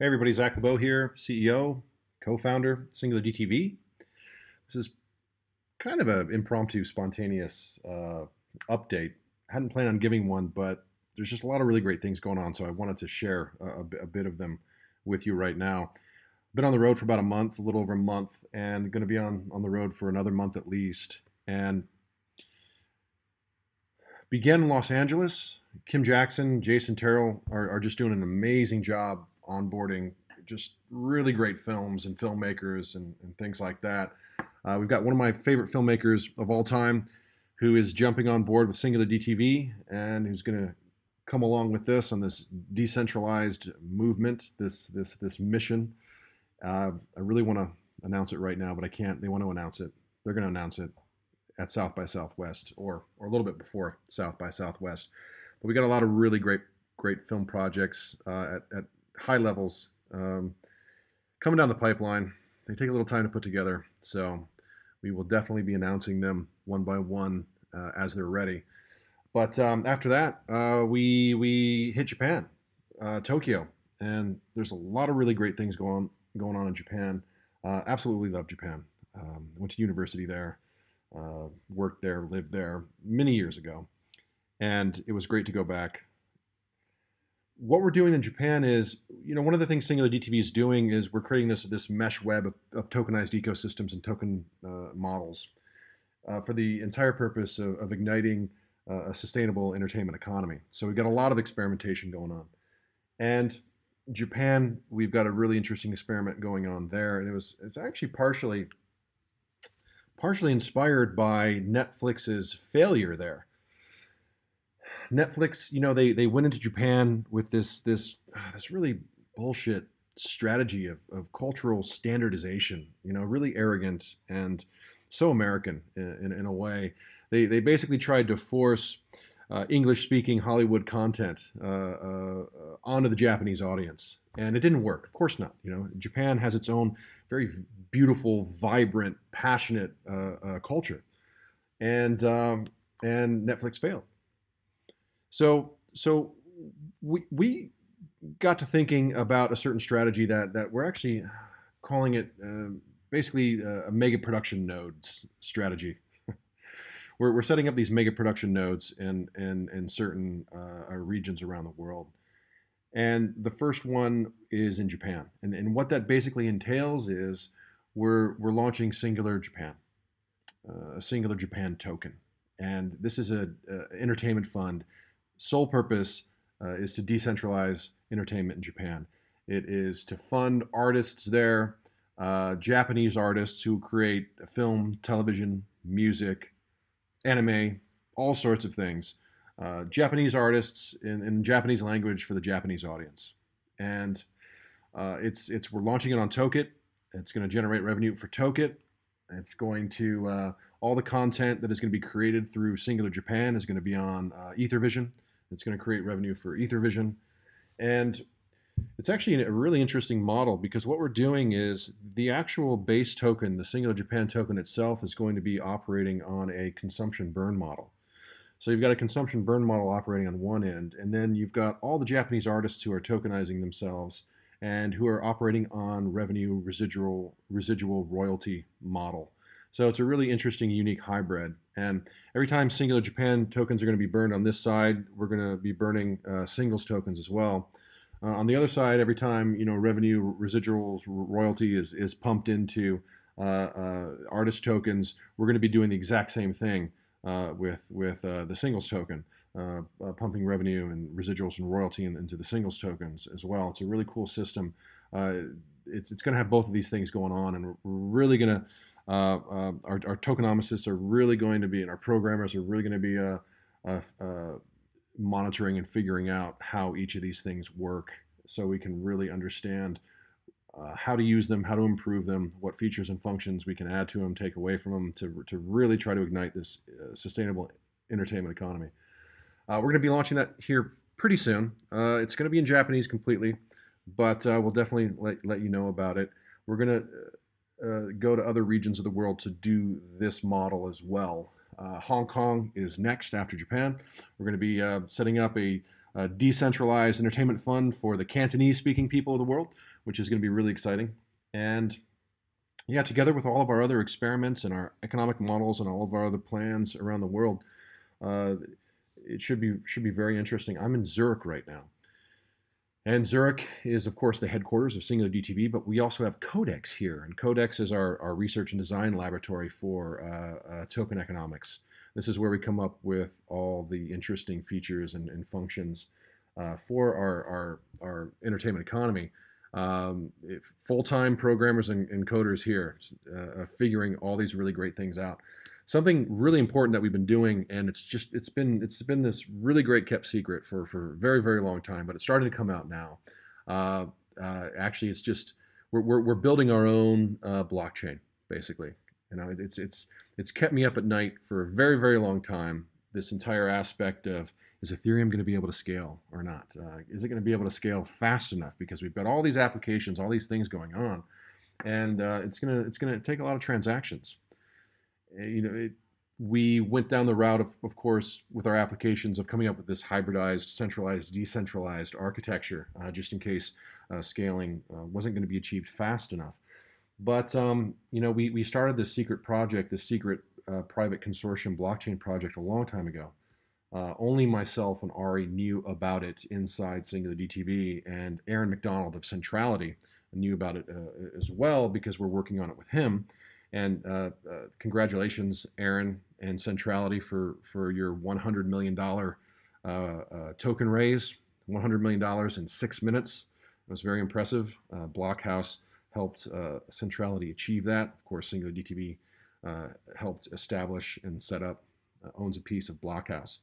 Hey everybody, Zach LeBeau here, CEO, co-founder, SingularDTV. This is kind of an impromptu, spontaneous update. I hadn't planned on giving one, but there's just a lot of really great things going on, so I wanted to share a bit of them with you right now. Been on the road for about a month, a little over a month, and going to be on the road for another month at least. And began in Los Angeles. Kim Jackson, Jason Terrell are just doing an amazing job onboarding just really great films and filmmakers and things like that. We've got one of my favorite filmmakers of all time who is jumping on board with SingularDTV and who's going to come along with this on this decentralized movement, this mission. I really want to announce it right now, but I can't. They want to announce it. They're going to announce it at South by Southwest or a little bit before South by Southwest. But we got a lot of really great film projects at high levels coming down the pipeline. They take a little time to put together, so we will definitely be announcing them one by one as they're ready. But after that, we hit Japan, Tokyo, and there's a lot of really great things going on in Japan. Absolutely love Japan. Went to university there, worked there, lived there many years ago, and it was great to go back. What we're doing in Japan is, one of the things SingularDTV is doing is we're creating this mesh web of tokenized ecosystems and token models for the entire purpose of igniting a sustainable entertainment economy. So we've got a lot of experimentation going on. And Japan, we've got a really interesting experiment going on there, and it's actually partially inspired by Netflix's failure there. Netflix, they went into Japan with this really bullshit strategy of cultural standardization, really arrogant and so American in a way. They basically tried to force English-speaking Hollywood content onto the Japanese audience, and it didn't work. Of course not. Japan has its own very beautiful, vibrant, passionate culture, and Netflix failed. So we got to thinking about a certain strategy that we're actually calling it basically a mega production nodes strategy. We're setting up these mega production nodes in certain regions around the world. And the first one is in Japan. And what that basically entails is we're launching Singular Japan, a Singular Japan token. And this is an entertainment fund. Sole purpose is to decentralize entertainment in Japan. It is to fund artists there, Japanese artists who create film, television, music, anime, all sorts of things. Japanese artists in Japanese language for the Japanese audience. And we're launching it on Tokit. It's going to generate revenue for Tokit. It's going to, all the content that is going to be created through Singular Japan is going to be on EtherVision. It's going to create revenue for EtherVision. And it's actually a really interesting model because what we're doing is the actual base token, the Singular Japan token itself, is going to be operating on a consumption burn model. So you've got a consumption burn model operating on one end, and then you've got all the Japanese artists who are tokenizing themselves and who are operating on revenue residual royalty model. So it's a really interesting, unique hybrid. And every time Singular Japan tokens are going to be burned on this side, we're going to be burning Singles tokens as well. On the other side, every time revenue residuals royalty is pumped into artist tokens, we're going to be doing the exact same thing with the Singles token, pumping revenue and residuals and royalty into the Singles tokens as well. It's a really cool system. It's going to have both of these things going on, and we're really going to our tokenomicists are really going to be, and our programmers are really going to be monitoring and figuring out how each of these things work, so we can really understand how to use them, how to improve them, what features and functions we can add to them, take away from them, to really try to ignite this sustainable entertainment economy. We're going to be launching that here pretty soon. It's going to be in Japanese completely, but we'll definitely let you know about it. We're going to go to other regions of the world to do this model as well. Hong Kong is next after Japan. We're going to be setting up a decentralized entertainment fund for the Cantonese-speaking people of the world, which is going to be really exciting. And yeah, together with all of our other experiments and our economic models and all of our other plans around the world, uh, it should be very interesting. I'm in Zurich right now, and Zurich is, of course, the headquarters of SingularDTV, but we also have Codex here. And Codex is our research and design laboratory for token economics. This is where we come up with all the interesting features and functions for our entertainment economy. Full-time programmers and coders here figuring all these really great things out. Something really important that we've been doing, and it's been this really great kept secret for a very, very long time, but it's starting to come out now. Actually, it's just we're building our own blockchain, basically. You know, it's kept me up at night for a very, very long time. This entire aspect of, is Ethereum going to be able to scale or not? Is it going to be able to scale fast enough? Because we've got all these applications, all these things going on, and it's gonna take a lot of transactions. We went down the route of course, with our applications of coming up with this hybridized, centralized, decentralized architecture, just in case scaling wasn't going to be achieved fast enough. But we started this secret project, this secret private consortium blockchain project a long time ago. Only myself and Ari knew about it inside SingularDTV, and Aaron McDonald of Centrality knew about it as well, because we're working on it with him. And congratulations, Aaron and Centrality, for your $100 million token raise. $100 million in 6 minutes. It was very impressive. Blockhouse helped Centrality achieve that. Of course, SingularDTV helped establish and set up, owns a piece of Blockhouse.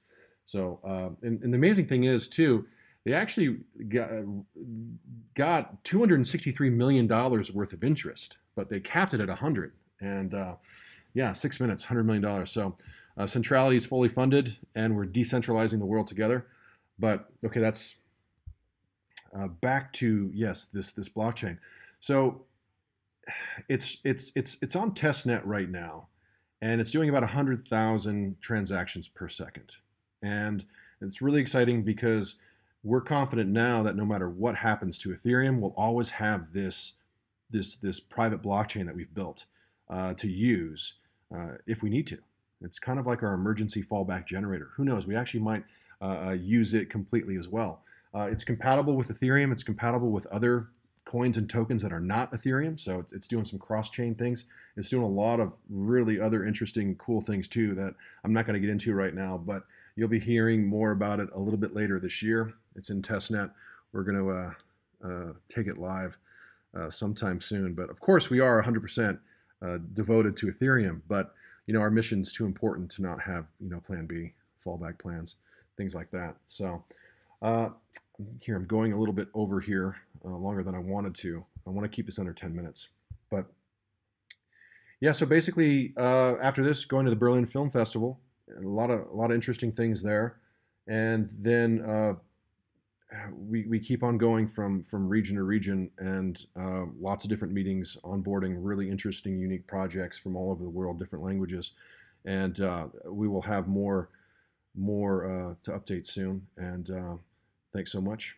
So, and the amazing thing is, too, they actually got $263 million worth of interest, but they capped it at 100. And yeah, 6 minutes, $100 million. So Centrality is fully funded, and we're decentralizing the world together. But okay, that's back to, yes, this blockchain. So it's on testnet right now, and it's doing about 100,000 transactions per second. And it's really exciting because we're confident now that no matter what happens to Ethereum, we'll always have this private blockchain that we've built to use if we need to. It's kind of like our emergency fallback generator. Who knows? We actually might use it completely as well. It's compatible with Ethereum. It's compatible with other coins and tokens that are not Ethereum. So it's doing some cross-chain things. It's doing a lot of really other interesting, cool things too that I'm not going to get into right now, but you'll be hearing more about it a little bit later this year. It's in testnet. We're going to take it live sometime soon. But of course, we are 100% devoted to Ethereum, but our mission's too important to not have plan B, fallback plans, things like that. So here I'm going a little bit over here, longer than I wanted to. I want to keep this under 10 minutes, but yeah. So basically, after this, going to the Berlin Film Festival, a lot of interesting things there, and then we keep on going from region to region, and lots of different meetings, onboarding really interesting, unique projects from all over the world, different languages, and we will have more to update soon. And thanks so much.